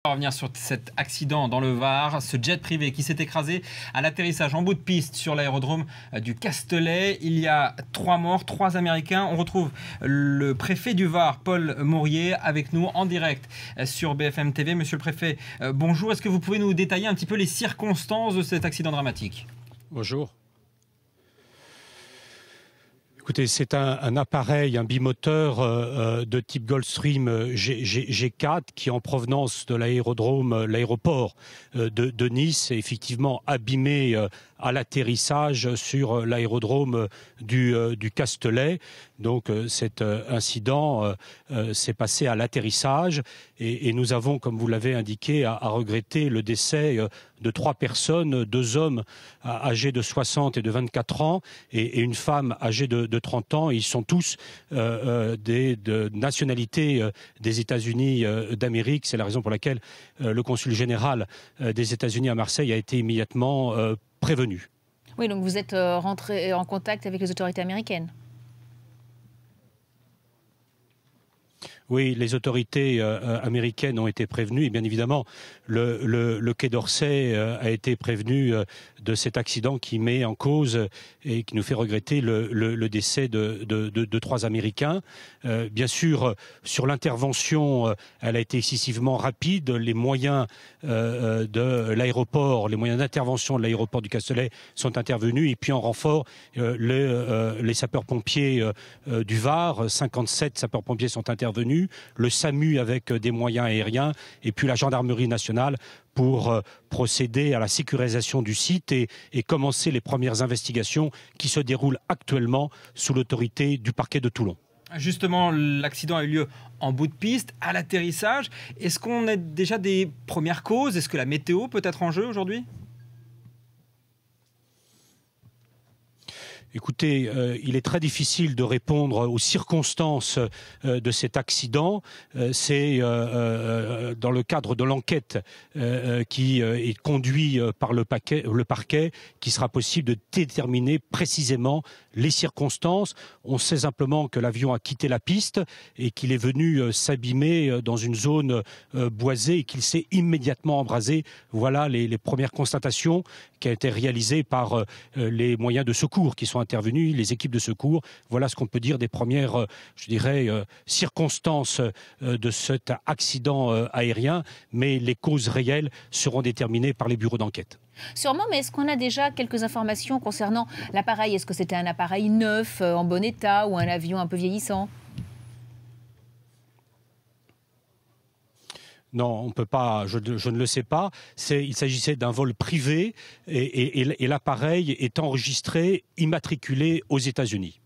On va revenir sur cet accident dans le Var, ce jet privé qui s'est écrasé à l'atterrissage en bout de piste sur l'aérodrome du Castelet. Il y a 3 morts, 3 Américains. On retrouve le préfet du Var, Paul Maurier, avec nous en direct sur BFM TV. Monsieur le préfet, bonjour. Est-ce que vous pouvez nous détailler un petit peu les circonstances de cet accident dramatique? Bonjour. Écoutez, c'est un appareil, un bimoteur de type Gulfstream G4 qui, en provenance de l'aéroport de Nice, est effectivement abîmé à l'atterrissage sur l'aérodrome du Castelet. Donc cet incident s'est passé à l'atterrissage et nous avons, comme vous l'avez indiqué, à regretter le décès de 3 personnes, 2 hommes âgés de 60 et de 24 ans et une femme âgée de 30 ans. Ils sont tous de nationalité des États-Unis d'Amérique. C'est la raison pour laquelle le consul général des États-Unis à Marseille a été immédiatement prévenu. Oui, donc vous êtes rentré en contact avec les autorités américaines? Oui, les autorités américaines ont été prévenues et bien évidemment le Quai d'Orsay a été prévenu de cet accident qui met en cause et qui nous fait regretter le décès de 3 Américains. Bien sûr, sur l'intervention, elle a été excessivement rapide. Les moyens de l'aéroport, les moyens d'intervention de l'aéroport du Castelet sont intervenus et puis en renfort, les sapeurs-pompiers du Var, 57 sapeurs-pompiers sont intervenus. Le SAMU avec des moyens aériens et puis la gendarmerie nationale pour procéder à la sécurisation du site et commencer les premières investigations qui se déroulent actuellement sous l'autorité du parquet de Toulon. Justement, l'accident a eu lieu en bout de piste, à l'atterrissage. Est-ce qu'on a déjà des premières causes? Est-ce que la météo peut être en jeu aujourd'hui? Écoutez, il est très difficile de répondre aux circonstances de cet accident. C'est dans le cadre de l'enquête qui est conduite par le parquet qui sera possible de déterminer précisément les circonstances. On sait simplement que l'avion a quitté la piste et qu'il est venu s'abîmer dans une zone boisée et qu'il s'est immédiatement embrasé. Voilà les premières constatations qui ont été réalisées par les moyens de secours qui sont intervenus, les équipes de secours. Voilà ce qu'on peut dire des premières, circonstances de cet accident aérien. Mais les causes réelles seront déterminées par les bureaux d'enquête. Sûrement, mais est-ce qu'on a déjà quelques informations concernant l'appareil? Est-ce que c'était un appareil neuf, en bon état, ou un avion un peu vieillissant? Non, on peut pas, je ne le sais pas. Il s'agissait d'un vol privé et l'appareil est enregistré, immatriculé aux États-Unis.